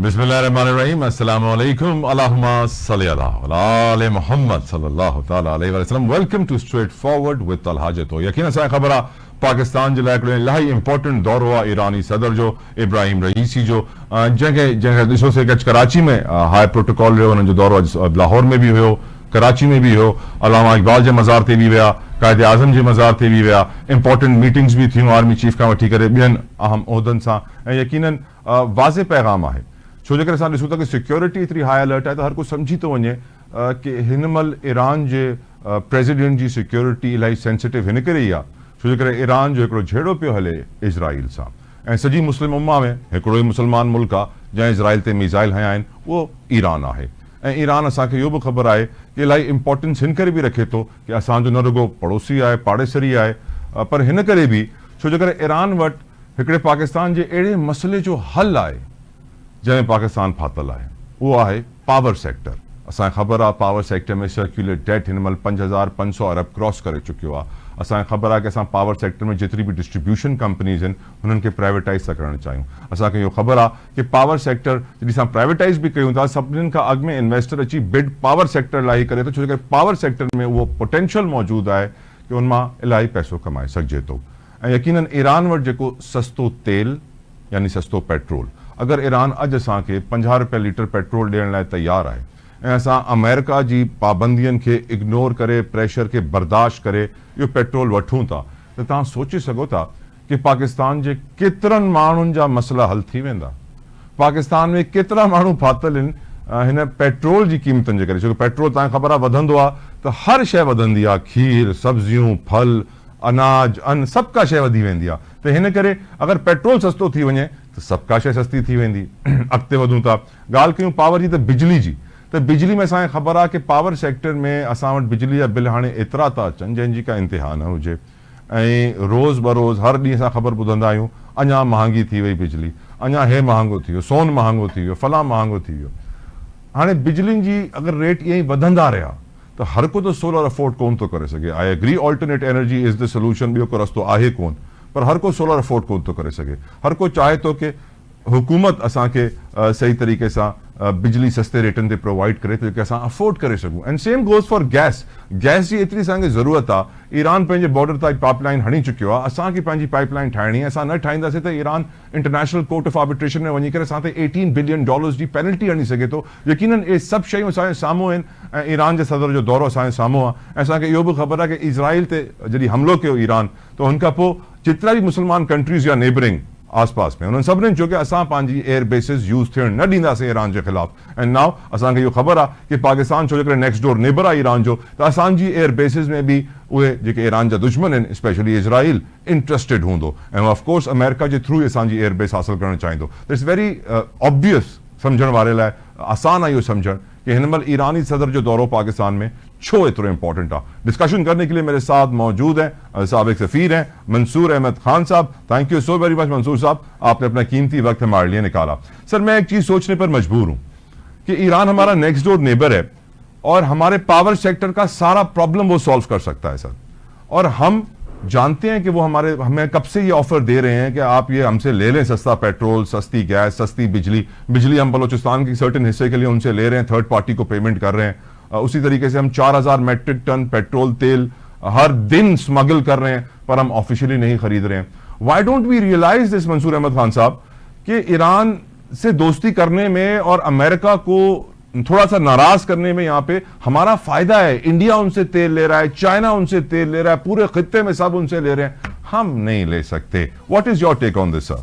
Bismillahirrahmanirrahim. Assalamu alaikum. Allahumma salli ala Muhammad sallallahu ta'ala alayhi wa sallam. Welcome to Straightforward with Al-Haja. To yakin sa khabara Pakistan je laik lahi important دور ہوا ایرانی صدر جو Ebrahim Raisi جو جگہ ॾिसो से कराची में हाई प्रोटोकॉल रहियो हुननि जो दौरो लाहौर में भी हुयो, कराची में भी हुयो, अलामा इकबाल जे मज़ार ते भी विया, कायदे आज़म जे मज़ार ते भी विया, इंपॉर्टेंट मीटिंग्स भी थियूं आर्मी चीफ खां वठी करे ॿियनि अहम उहिदनि सां ऐं यकीनन वाज़े पैगाम आहे छो जे करे असां ॾिसूं था कि सिक्योरिटी एतिरी हाई अलर्ट आहे त हर को सम्झी थो वञे कि हिन महिल ईरान जे प्रेसिडेंट जी सिक्योरिटी इलाही सेंसिटिव हिन करे ई आहे छो जे करे ईरान जो हिकिड़ो झेड़ो पियो हले इज़राइल सां ऐं सॼी मुस्लिम उम्मा में हिकिड़ो ई मुस्लमान मुल्क आहे जंहिं इज़राइल ते मिसाइल हया आहिनि उहो ईरान आहे ऐं ईरान असांखे इहो बि ख़बर आहे कि इलाही इंपॉर्टेंस हिन करे बि रखे थो कि असांजो न रुगो पड़ोसी आहे पाड़ेसरी आहे पर हिन करे बि छो जे करे ईरान वटि हिकिड़े पाकिस्तान जे अहिड़े मसइले जो हल आहे जंहिं पाकिस्तान फाथल आहे उहो आहे पावर सेक्टर। असांखे ख़बर आहे पावर सेक्टर में सर्कुलर डेट हिन महिल 5500 अरब क्रॉस करे चुकियो आहे। असांखे ख़बर आहे कि असां पावर सेक्टर में जेतिरी बि डिस्ट्रीब्यूशन कंपनीज़ आहिनि हुननि खे प्राइवेटाइज़ था करणु चाहियूं। असांखे इहो ख़बर आहे कि पावर सेक्टर जॾहिं असां प्राइवेटाइज़ बि कयूं था सभिनीनि खां अॻु में इन्वेस्टर अची बिड पावर सेक्टर लाइ करे थो छो कि पावर सेक्टर में उहो पोटेंशियल मौजूदु आहे कि उन मां इलाही पैसो कमाए सघिजे थो ऐं यकीनन ईरान वटि जेको सस्तो तेल यानी सस्तो पेट्रोल अगर ईरान अॼु असांखे 50 रुपया लीटर पेट्रोल ॾियण लाइ तयारु आहे ऐं असां अमेरिका जी पाबंदियुनि खे इग्नोर करे प्रेशर खे बर्दाश्त करे इहो पेट्रोल वठूं था त तव्हां सोचे सघो था कि पाकिस्तान जे केतिरनि माण्हुनि जा मसइला हल थी वेंदा। पाकिस्तान में केतिरा माण्हू फाथल आहिनि हिन पेट्रोल जी क़ीमतनि जे करे छो कि पेट्रोल तव्हांखे ख़बर आहे वधंदो आहे त हर शइ वधंदी आहे, खीर सब्जियूं फल अनाज अन्न सभु का शइ वधी वेंदी आहे त हिन करे अगरि पेट्रोल सस्तो थी वञे त सभु का शइ सस्ती थी वेंदी। अॻिते वधूं था ॻाल्हि कयूं पावर जी त बिजली जी त बिजली में असांखे ख़बर आहे कि पावर सेक्टर में असां वटि बिजली जा बिल हाणे एतिरा था अचनि जंहिंजी का इंतिहा न हुजे ऐं रोज़ बरोज़ हर ॾींहुं असां ख़बर ॿुधंदा आहियूं अञा महांगी थी वई बिजली, अञा हे महांगो थी वियो, सोन महांगो थी वियो, फलां महांगो थी वियो। हाणे बिजलियुनि जी अगरि रेट ईअं ई वधंदा रहिया त हर को त सोलर अफोर्ड कोन थो करे सघे। I agree alternate energy is the solution, ॿियो को रस्तो आहे कोन पर हर को सोलर अफोर्ड कोन थो करे सघे। हर को चाहे थो कि हुकूमत असांखे सही तरीक़े सां बिजली सस्ते रेटनि ते प्रोवाइड करे थो कि असां अफोर्ड करे सघूं and same goes for gas. Gas जी एतिरी असांखे ज़रूरत आहे, ईरान पंहिंजे बॉर्डर ताईं पाइपलाइन हणी चुकियो आहे, असांखे पंहिंजी पाइपलाइन ठाहिणी आहे। असां न ठाहींदासीं त Iran international court of arbitration में वञी करे असां ते $18 बिलियन जी पेनल्टी हणी सघे थो। यकीनन इहे सभु शयूं असांजे साम्हूं आहिनि ऐं ईरान जे सदर जो दौरो असांजे साम्हूं आहे ऐं असांखे इहो बि ख़बर आहे कि इज़राइल ते जॾहिं हमिलो कयो ईरान त हुन खां पोइ जेतिरा बि मुस्लमान कंट्रीज़ या नेबरिंग आस पास में उन्हनि सभिनीनि चयो कि असां पंहिंजी एयर बेसिस यूज़ थियण न ॾींदासीं ईरान जे ख़िलाफ़ ऐं नाउ असांखे इहो ख़बर आहे कि पाकिस्तान छो जे करे नेक्स्ट डोर नेबर आहे ईरान जो त असांजी एयर बेसिस में बि उहे जेके ईरान जा दुश्मन आहिनि स्पेशली इज़राइल इंट्रस्टेड हूंदो ऐं ऑफकोर्स अमेरिका जे थ्रू असांजी एयर बेस हासिल करणु चाहींदो। इट्स वेरी ऑब्वियस सम्झण वारे लाइ आसान आहे इहो सम्झणु कि हिन महिल ईरानी सदर जो दौरो पाकिस्तान में छो इतना इंपॉर्टेंट है। डिस्कशन करने के लिए मेरे साथ मौजूद हैं साबिक सफ़ीर हैं मंसूर अहमद खान साहब। Thank you so very much Mansoor साहब, आपने अपना कीमती वक्त हमारे लिए निकाला। सर मैं एक चीज़ सोचने पर मजबूर हूँ कि ईरान हमारा नेक्स्ट डोर नेबर है और हमारे पावर सेक्टर का सारा प्रॉब्लम वो सॉल्व कर सकता है सर, और हम जानते हैं कि वो हमें कब से ये ऑफर दे रहे हैं कि आप ये हमसे ले लें सस्ता पेट्रोल, सस्ती गैस, सस्ती बिजली हम बलोचिस्तान के सर्टेन हिस्से के लिए उनसे ले रहे हैं, थर्ड पार्टी को पेमेंट कर रहे हैं। उसी तरीके से हम 4000 मेट्रिक टन पेट्रोल तेल हर दिन स्मगल कर रहे हैं पर हम ऑफिशियली नहीं खरीद रहे हैं। Why don't we realize this Mansoor Ahmad Khan साहब कि ईरान से दोस्ती करने में और अमेरिका को थोड़ा सा नाराज करने में यहाँ पे हमारा फायदा है। इंडिया उनसे तेल ले रहा है, चाइना उनसे तेल ले रहा है, पूरे खित्ते में सब उनसे ले रहे हैं, हम नहीं ले सकते। What is your take on this sir?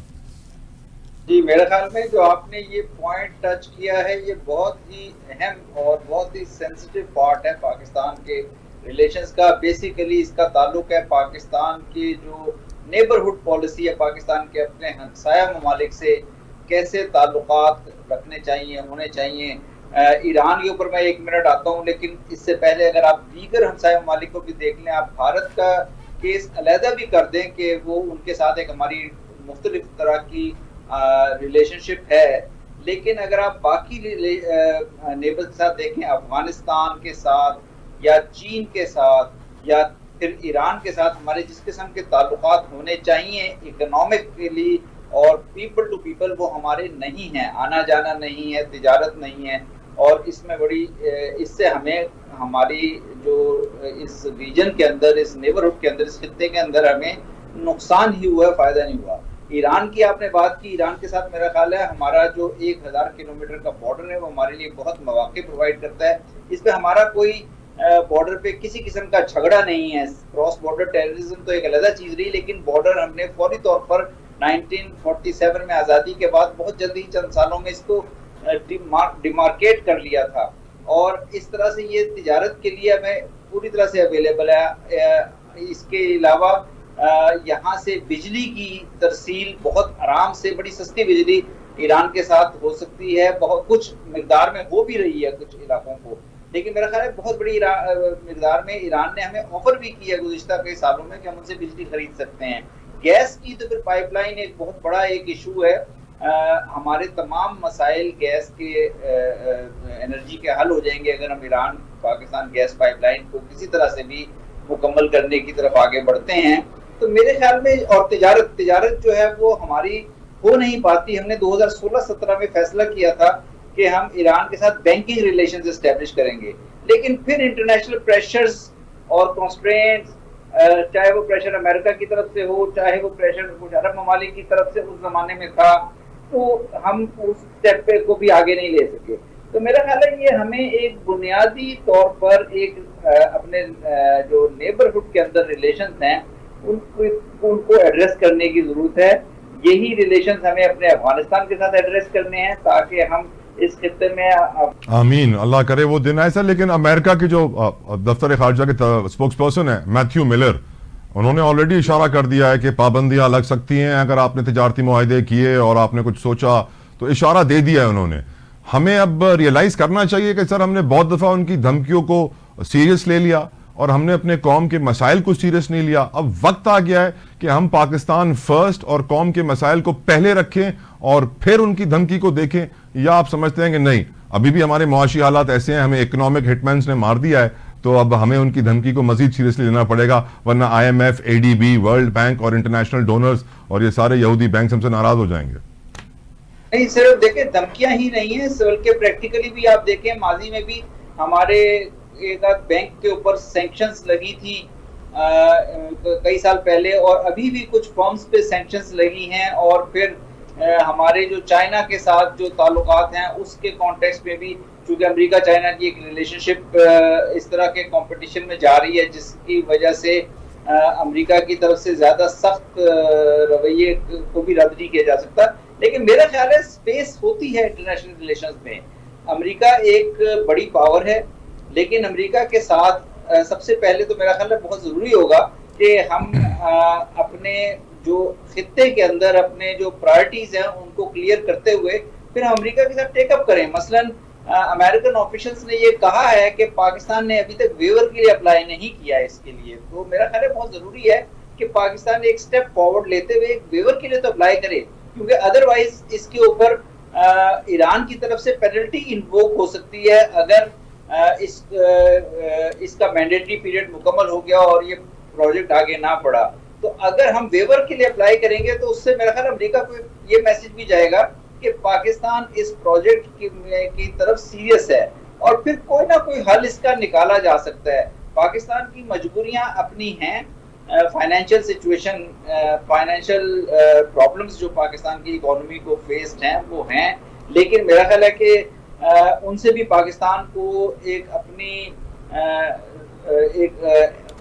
जी मेरे ख्याल में जो आपने ये पॉइंट टच किया है ये बहुत ही अहम और बहुत ही सेंसिटिव पार्ट है पाकिस्तान के रिलेशंस का। बेसिकली इसका ताल्लुक है पाकिस्तान की जो नेबरहुड पॉलिसी है, पाकिस्तान के अपने हमसाया ममालिक से कैसे ताल्लुकात रखने चाहिए, होने चाहिए। ईरान के ऊपर मैं 1 मिनट आता हूँ, लेकिन इससे पहले अगर आप दीगर हमसाया ममालिक को भी देख लें, आप भारत का केस अलहदा भी कर दें कि वो उनके साथ एक हमारी मुख्तलिफ तरह की रिलेशनशिप है, लेकिन अगर आप बाकी नेबर के साथ देखें, अफगानिस्तान के साथ या चीन के साथ या फिर ईरान के साथ हमारे जिस किस्म के ताल्लुकात होने चाहिए इकोनॉमिकली اور پیپل ٹو پیپل وہ ہمارے نہیں ہیں, آنا جانا نہیں ہے, تجارت نہیں ہے, اور اس میں بڑی اس سے ہمیں ہماری جو اس ریجن کے اندر, اس نیبرہڈ کے اندر, اس خطے کے اندر ہمیں نقصان ہی ہوا ہے, فائدہ نہیں ہوا. ایران کی آپ نے بات کی, ایران کے ساتھ میرا خیال ہے ہمارا جو 1000 کلومیٹر کا بارڈر ہے وہ ہمارے لیے بہت مواقع پرووائڈ کرتا ہے. اس پہ ہمارا کوئی بارڈر پہ کسی قسم کا جھگڑا نہیں ہے. کراس بارڈر ٹیررزم تو ایک علیحدہ چیز رہی, لیکن بارڈر ہم نے فوری طور پر 1947 میں آزادی کے بعد بہت جلدی چند سالوں میں اس کو ڈیمارکیٹ کر لیا تھا, اور اس طرح سے یہ تجارت کے لیے ہمیں پوری طرح سے اویلیبل ہے. اس کے علاوہ یہاں سے بجلی کی ترسیل بہت آرام سے, بڑی سستی بجلی ایران کے ساتھ ہو سکتی ہے, بہت کچھ مقدار میں ہو بھی رہی ہے کچھ علاقوں کو, لیکن میرا خیال ہے بہت بڑی مقدار میں ایران نے ہمیں آفر بھی کیا گزشتہ کئی سالوں میں کہ ہم ان سے بجلی خرید سکتے ہیں. گیس کی تو پھر پائپ لائن ایک بہت بڑا ایک ایشو ہے. ہمارے تمام مسائل گیس کے انرجی کے حل ہو جائیں گے اگر ہم Iran Pakistan gas pipeline کو کسی طرح سے بھی مکمل کرنے کی طرف آگے بڑھتے ہیں. تو میرے خیال میں, اور تجارت جو ہے وہ ہماری ہو نہیں پاتی. ہم نے 2016-17 میں فیصلہ کیا تھا کہ ہم ایران کے ساتھ بینکنگ ریلیشنز اسٹیبلش کریں گے, لیکن پھر انٹرنیشنل پریشرز اور کنسٹرینٹس, چاہے وہ پریشر امریکہ کی طرف سے ہو, چاہے وہ پریشر کچھ عرب ممالک کی طرف سے اس زمانے میں تھا, تو ہم اس اسٹیپ پہ کو بھی آگے نہیں لے سکے. تو میرا خیال ہے یہ ہمیں ایک بنیادی طور پر ایک اپنے جو نیبرہڈ کے اندر ریلیشنز ہیں ان کو ایڈریس کرنے کی ضرورت ہے. یہی ریلیشنز ہمیں اپنے افغانستان کے ساتھ ایڈریس کرنے ہیں تاکہ ہم اس خطے میں. آمین, اللہ کرے وہ دن ایسا. لیکن امریکہ کے جو دفتر خارجہ کے اسپوکس پرسن ہیں میتھیو ملر, انہوں نے آلریڈی اشارہ کر دیا ہے کہ پابندیاں لگ سکتی ہیں اگر آپ نے تجارتی معاہدے کیے اور آپ نے کچھ سوچا, تو اشارہ دے دیا ہے انہوں نے. ہمیں اب ریئلائز کرنا چاہیے کہ سر ہم نے بہت دفعہ ان کی دھمکیوں کو سیریس لے لیا اور ہم نے اپنے قوم کے مسائل کو سیریس نہیں لیا. اب وقت آ گیا ہے کہ ہم پاکستان فرسٹ اور قوم کے مسائل کو پہلے رکھیں اور پھر ان کی دھمکی کو دیکھیں, یا آپ سمجھتے ہیں کہ نہیں ابھی بھی ہمارے معاشی حالات ایسے ہیں, ہمیں اکنامک ہٹمینز نے مار دیا ہے, تو اب ہمیں ان کی دھمکی کو مزید سیریسلی لینا پڑے گا, ورنہ IMF, ADB, ورلڈ بینک اور انٹرنیشنل ڈونرز اور یہ سارے یہودی بینکس ہم سے ناراض ہو جائیں گے. نہیں, صرف دیکھیں دھمکیاں ہی نہیں ہیں, بلکہ پریکٹیکلی بھی آپ دیکھیں ماضی میں بھی ہمارے ایک آدھ بینک کے اوپر سینکشنز لگی تھی کئی سال پہلے, اور ابھی بھی کچھ فرمز پہ سینکشنز لگی ہیں. اور پھر ہمارے جو چائنا کے ساتھ جو تعلقات ہیں اس کے کانٹیکسٹ میں بھی, چونکہ امریکہ چائنا کی ایک ریلیشن شپ اس طرح کے کمپٹیشن میں جا رہی ہے جس کی وجہ سے امریکہ کی طرف سے زیادہ سخت رویے کو بھی رد نہیں کیا جا سکتا. لیکن میرا خیال ہے اسپیس ہوتی ہے انٹرنیشنل ریلیشنز میں. امریکہ ایک بڑی پاور ہے, لیکن امریکہ کے ساتھ سب سے پہلے تو میرا خیال ہے بہت ضروری ہوگا کہ ہم اپنے جو خطے کے اندر اپنے جو پرائرٹیز ہیں ان کو کلیئر کرتے ہوئے پھر ہم امریکہ کے ساتھ ٹیک اپ کریں. مثلاً امریکن آفیشلز نے یہ کہا ہے کہ پاکستان نے ابھی تک ویور کے لیے اپلائی نہیں کیا ہے اس کے لیے, تو میرا خیال ہے بہت ضروری ہے کہ پاکستان ایک سٹیپ فارورڈ لیتے ہوئے ایک ویور کے لیے تو اپلائی کرے, کیونکہ ادروائز اس کے اوپر ایران کی طرف سے پینلٹی انووک ہو سکتی ہے اگر اس کا مینڈیٹری پیریڈ مکمل ہو گیا اور یہ پروجیکٹ آگے نہ پڑا. تو اگر ہم ویور کے لیے اپلائی کریں گے تو اس سے میرا خیال امریکہ کو یہ میسج بھی جائے گا کہ پاکستان اس پروجیکٹ کی طرف سیریس ہے, اور پھر کوئی نہ کوئی حل اس کا نکالا جا سکتا ہے. پاکستان کی مجبوریاں اپنی ہیں, فائنینشیل سچویشن, فائنینشیل پرابلمز جو پاکستان کی اکانومی کو فیسڈ ہیں وہ ہیں, لیکن میرا خیال ہے کہ ان سے بھی پاکستان کو ایک اپنی ایک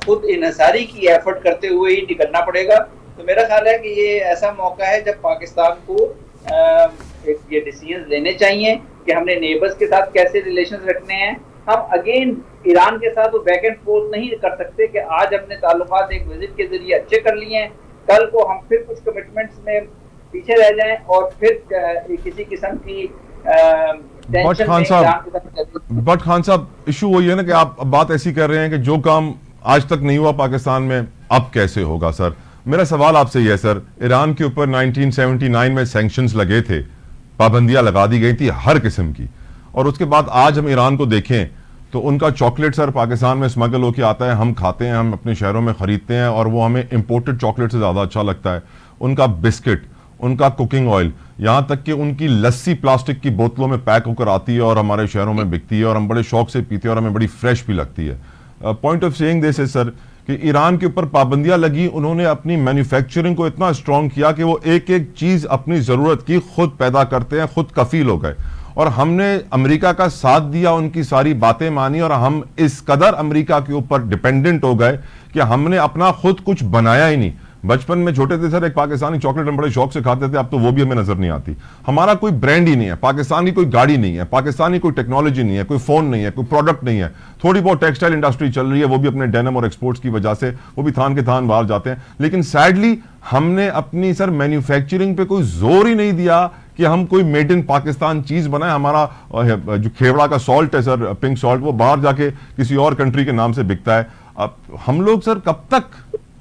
خود انحصاری کی ایفرٹ کرتے ہوئے ہی نکلنا پڑے گا. تو میرا خیال ہے کہ یہ ایسا موقع ہے جب پاکستان کو یہ ڈیسیژنز لینے چاہیے کہ ہم نے نیبرز کے ساتھ کیسے ریلیشنز رکھنے ہیں. ہم اگین ایران کے ساتھ وہ بیک اینڈ فورتھ نہیں کر سکتے کہ آج ہم نے تعلقات ایک وزٹ کے ذریعے اچھے کر لیے ہیں, کل کو ہم پھر کچھ کمٹمنٹس میں پیچھے رہ جائیں اور پھر کسی قسم کی بٹ خان صاحب ایشو وہی ہے نا کہ آپ بات ایسی کر رہے ہیں کہ جو کام آج تک نہیں ہوا پاکستان میں اب کیسے ہوگا. سر میرا سوال آپ سے یہ ہے, سر ایران کے اوپر 1979 میں سینکشنز لگے تھے, پابندیاں لگا دی گئی تھی ہر قسم کی, اور اس کے بعد آج ہم ایران کو دیکھیں تو ان کا چاکلیٹ سر پاکستان میں اسمگل ہو کے آتا ہے, ہم کھاتے ہیں, ہم اپنے شہروں میں خریدتے ہیں اور وہ ہمیں امپورٹڈ چاکلیٹ سے زیادہ اچھا لگتا ہے. ان کا بسکٹ, ان کا کوکنگ آئل، یہاں تک کہ ان کی لسی پلاسٹک کی بوتلوں میں پیک ہو کر آتی ہے اور ہمارے شہروں میں بکتی ہے اور ہم بڑے شوق سے پیتے ہیں اور ہمیں بڑی فریش بھی لگتی ہے. پوائنٹ آف سیئنگ دس ہے سر کہ ایران کے اوپر پابندیاں لگی، انہوں نے اپنی مینوفیکچرنگ کو اتنا اسٹرانگ کیا کہ وہ ایک ایک چیز اپنی ضرورت کی خود پیدا کرتے ہیں، خود کفیل ہو گئے. اور ہم نے امریکہ کا ساتھ دیا، ان کی ساری باتیں مانی، اور ہم اس قدر امریکہ کے اوپر ڈیپینڈنٹ ہو گئے کہ ہم نے اپنا خود کچھ بنایا ہی نہیں. بچپن میں چھوٹے تھے سر، ایک پاکستانی چاکلیٹ ہم بڑے شوق سے کھاتے تھے، اب تو وہ بھی ہمیں نظر نہیں آتی. ہمارا کوئی برانڈ ہی نہیں ہے، پاکستان کی کوئی گاڑی نہیں ہے، پاکستانی کوئی ٹیکنالوجی نہیں ہے، کوئی فون نہیں ہے، کوئی پروڈکٹ نہیں ہے. تھوڑی بہت ٹیکسٹائل انڈسٹری چل رہی ہے، وہ بھی اپنے ڈینم اور ایکسپورٹس کی وجہ سے وہ بھی تھان کے تھان باہر جاتے ہیں. لیکن سیڈلی ہم نے اپنی سر مینوفیکچرنگ پہ کوئی زور ہی نہیں دیا کہ ہم کوئی میڈ ان پاکستان چیز بنائیں. ہمارا جو کھیوڑا کا سالٹ ہے سر، پنک سالٹ، وہ باہر جا کے کسی اور کنٹری کے نام سے بکتا ہے. اب ہم لوگ سر کب تک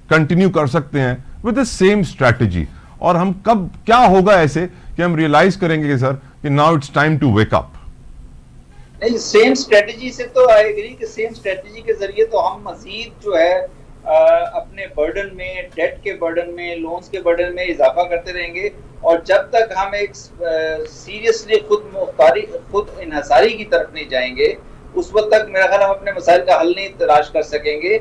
کنٹینیو کر سکتے ہیں with the same strategy؟ اور ہم کب کیا ہوگا ایسے کہ ہم ریئلائز کریں گے کہ سر کہ now it's time to wake up؟ نہیں، سیم اسٹریٹجی سے تو آئی ایگری کہ سیم اسٹریٹجی کے ذریعے تو ہم مزید جو ہے اپنے برڈن میں، ڈیٹ کے برڈن میں، لونز کے برڈن میں اضافہ کرتے رہیں گے. اور جب تک ہم ایک سیریسلی خود انحصاری کی طرف نہیں جائیں گے، اس وقت تک میرا خیال ہم اپنے مسائل کا حل نہیں تلاش کر سکیں گے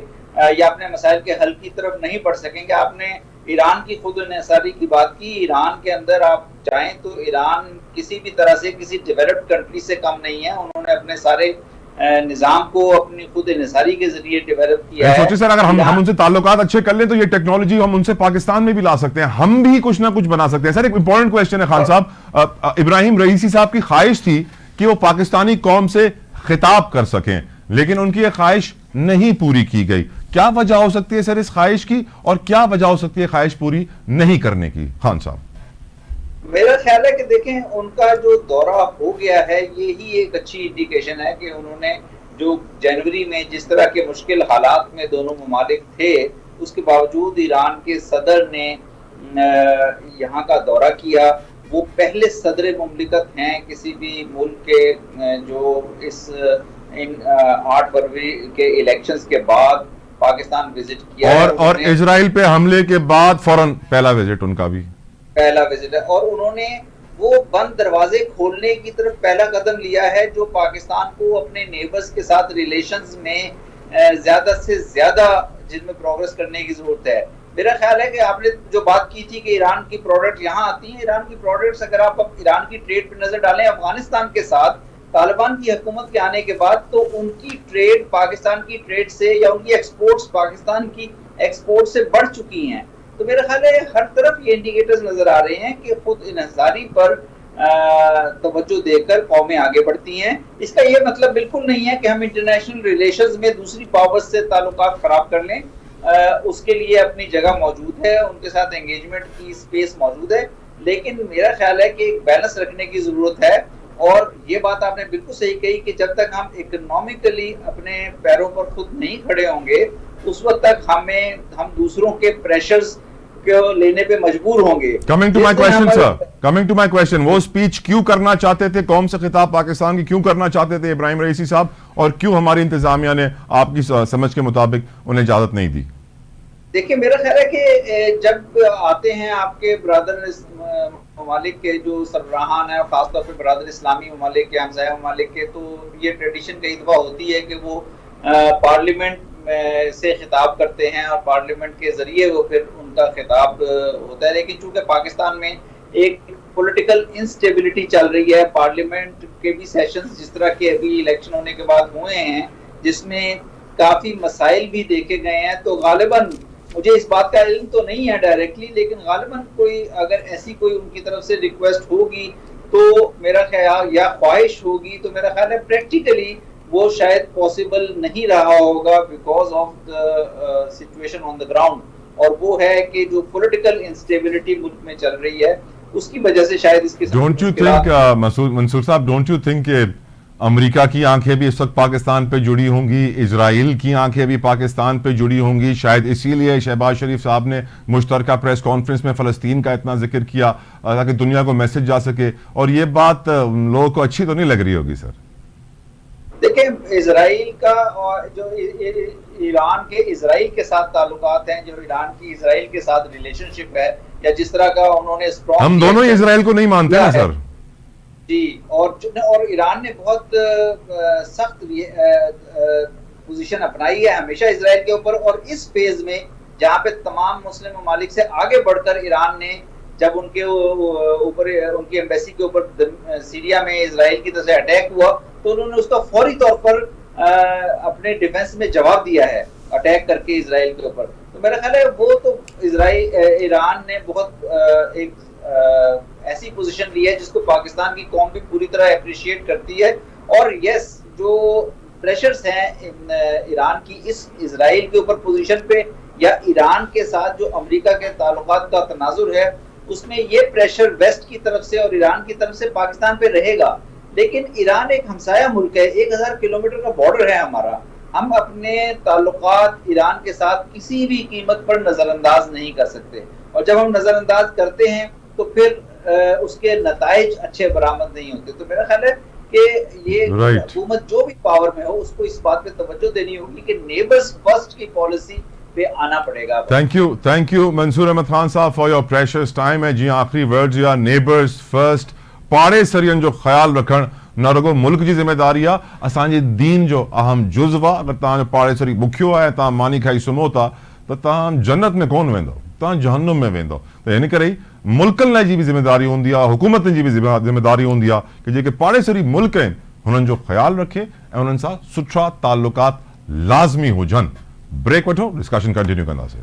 یا اپنے مسائل کے حل کی طرف نہیں بڑھ سکیں گے. آپ نے ایران کی خود انحصاری کی بات کی. ایران کے اندر آپ جائیں تو ایران کسی بھی طرح سے کسی ڈیولپڈ کنٹری سے کم نہیں ہے. انہوں نے اپنے سارے نظام کو اپنی خود انحصاری کے ذریعے ڈیولپ کیا ہے. سوچیں سر، اگر ہم ان سے تعلقات اچھے کر لیں تو یہ ٹیکنالوجی ہم ان سے پاکستان میں بھی لا سکتے ہیں، ہم بھی کچھ نہ کچھ بنا سکتے ہیں. سر ایک امپورٹنٹ کویسچن ہے خان صاحب، ابراہیم رئیسی صاحب کی خواہش تھی کہ وہ پاکستانی قوم سے خطاب کر سکیں، لیکن ان کی یہ خواہش نہیں پوری کی گئی. کیا وجہ ہو سکتی ہے سر اس خواہش کی، اور کیا وجہ ہو سکتی ہے خواہش پوری نہیں کرنے کی خان صاحب؟ میرا خیال ہے کہ دیکھیں ان کا جو دورہ ہو گیا ہے یہی ایک اچھی انڈیکیشن ہے کہ انہوں نے جو جنوری میں جس طرح کے مشکل حالات میں دونوں ممالک تھے، اس کے باوجود ایران کے صدر نے یہاں کا دورہ کیا. وہ پہلے صدر مملکت ہیں کسی بھی ملک کے جو ان 8 فروری کے الیکشنز کے بعد پاکستان وزٹ کیا اور اسرائیل پہ حملے کے بعد فوراً پہلا وزٹ ان کا بھی پہلا وزٹ ہے. اور انہوں نے وہ بند دروازے کھولنے کی طرف پہلا قدم لیا ہے جو پاکستان کو اپنے نیبرز کے ساتھ ریلیشنز میں زیادہ سے زیادہ جن میں پروگریس کرنے کی ضرورت ہے. میرا خیال ہے کہ آپ نے جو بات کی تھی کہ ایران کی پروڈکٹ یہاں آتی ہیں، ایران کی پروڈکٹس اگر آپ ایران کی ٹریڈ پہ نظر ڈالیں افغانستان کے ساتھ طالبان کی حکومت کے آنے کے بعد، تو ان کی ٹریڈ پاکستان کی ٹریڈ سے یا ان کی ایکسپورٹس پاکستان کی ایکسپورٹ سے بڑھ چکی ہیں. تو میرا خیال ہے ہر طرف یہ انڈیکیٹرز نظر آ رہے ہیں کہ خود انحصاری پر توجہ دے کر قومیں آگے بڑھتی ہیں. اس کا یہ مطلب بالکل نہیں ہے کہ ہم انٹرنیشنل ریلیشنز میں دوسری پاورز سے تعلقات خراب کر لیں. اس کے لیے اپنی جگہ موجود ہے، ان کے ساتھ انگیجمنٹ کی اسپیس موجود ہے، لیکن میرا خیال ہے کہ ایک بیلنس رکھنے کی ضرورت ہے. اور یہ بات آپ نے بالکل صحیح کہی کہ جب تک ہم اکنامکلی اپنے پیروں پر خود نہیں کھڑے ہوں گے اس وقت تک ہم دوسروں کے پریشرز کو لینے پہ مجبور ہوں گے. Coming to my question sir, coming to my question, وہ اسپیچ کیوں کرنا چاہتے تھے، قوم سے خطاب پاکستان کی کیوں کرنا چاہتے تھے ابراہیم رئیسی صاحب، اور کیوں ہماری انتظامیہ نے آپ کی سمجھ کے مطابق انہیں اجازت نہیں دی؟ دیکھیں میرا خیال ہے کہ جب آتے ہیں آپ کے برادر ممالک کے جو سربراہان ہیں، خاص طور پہ برادر اسلامی ممالک کے، ہمسایہ ممالک کے، تو یہ ٹریڈیشن کئی دفعہ ہوتی ہے کہ وہ پارلیمنٹ سے خطاب کرتے ہیں اور پارلیمنٹ کے ذریعے وہ پھر ان کا خطاب ہوتا ہے. لیکن چونکہ پاکستان میں ایک پولیٹیکل انسٹیبلٹی چل رہی ہے، پارلیمنٹ کے بھی سیشنز جس طرح کے ابھی الیکشن ہونے کے بعد ہوئے ہیں جس میں کافی مسائل بھی دیکھے گئے ہیں، تو غالباً مجھے اس بات کا علم تو نہیں ہے ڈائریکٹلی، لیکن غالباً کوئی اگر ایسی کوئی ان کی طرف سے ریکویسٹ ہوگی تو میرا خیال یا خواہش ہوگی تو میرا خیال ہے پریکٹیکلی وہ شاید پاسبل نہیں رہا ہوگا because of the situation on the ground. اور وہ ہے کہ جو پولیٹیکل انسٹیبلٹی ملک میں چل رہی ہے اس کی وجہ سے شاید اس کے ڈونٹ یو تھنک منصور صاحب، ڈونٹ یو تھنک کہ امریکہ کی آنکھیں بھی اس وقت پاکستان پہ جڑی ہوں گی، اسرائیل کی آنکھیں بھی پاکستان پہ جڑی ہوں گی؟ شاید اسی لیے شہباز شریف صاحب نے مشترکہ پریس کانفرنس میں فلسطین کا اتنا ذکر کیا تاکہ دنیا کو میسج جا سکے. اور یہ بات لوگوں کو اچھی تو نہیں لگ رہی ہوگی سر؟ دیکھیں اسرائیل کا اور جو ایران کے اسرائیل کے ساتھ تعلقات ہیں، جو ایران کی اسرائیل کے ساتھ ریلیشن شپ ہے، یا جس طرح کا انہوں نے ہم دونوں ہی اسرائیل کو نہیں مانتے نا سر جی، اور ایران نے بہت سخت پوزیشن اپنائی ہے ہمیشہ اسرائیل کے اوپر، اور اس فیز میں جہاں پہ تمام مسلم ممالک سے آگے بڑھ کر ایران نے جب ان کے اوپر ان کی ایمبیسی کے اوپر سیریا میں اسرائیل کی طرف سے اٹیک ہوا تو انہوں نے اس کا فوری طور پر اپنے ڈیفنس میں جواب دیا ہے اٹیک کر کے اسرائیل کے اوپر. تو میرا خیال ہے وہ تو ایران نے بہت ایک ایسی پوزیشن لی ہے جس کو پاکستان کی قوم بھی پوری طرح اپریشیٹ کرتی ہے. اور یس جو پریشرز ہیں ایران کی اس اسرائیل کے اوپر پوزیشن پہ یا ایران کے ساتھ جو امریکہ کے تعلقات کا تناظر ہے اس میں یہ پریشر ویسٹ کی طرف سے اور ایران کی طرف سے پاکستان پہ رہے گا. لیکن ایران ایک ہمسایہ ملک ہے، 1000 کلومیٹر کا بارڈر ہے ہمارا. ہم اپنے تعلقات ایران کے ساتھ کسی بھی قیمت پر نظر انداز نہیں کر سکتے، اور جب ہم نظر انداز کرتے ہیں تو پھر اس کے نتائج اچھے برآمد نہیں ہوتے. تو میرا خیال ہے کہ یہ حکومت جو بھی پاور میں ہو اس کو اس بات پہ توجہ دینی ہوگی کہ نیبرز فرسٹ کی پالیسی پہ آنا پڑے گا. تھینک یو منصور احمد خان صاحب فار یور پریشیس ٹائم. ہے جی آخری ورڈز یا نیبرز فرسٹ پاڑے سرین جو خیال رکھن نہ رگو ملک جی ذمہ داری ہے، اسانجے دین جو اہم جزو ہے. اگر تاں جو پاڑے سری بکھیو ہے تاں مانی کھائی سمو تا تو تاں جنت میں کون ویندو، تاں جہنم میں ویندو. تو ان کرے ملکن لائے جی بھی ذمہ داری ہوندی ہے، حکومت جی بھی ذمہ داری ہوندی ہے کہ جے کہ پاڑے سری ملک ہیں انہن جو خیال رکھے ऐं उन्हनि सां सुठा ताल्लुकात लाज़मी हुजनि. ब्रेक वठो, डिस्कशन कंटिन्यू कंदासीं.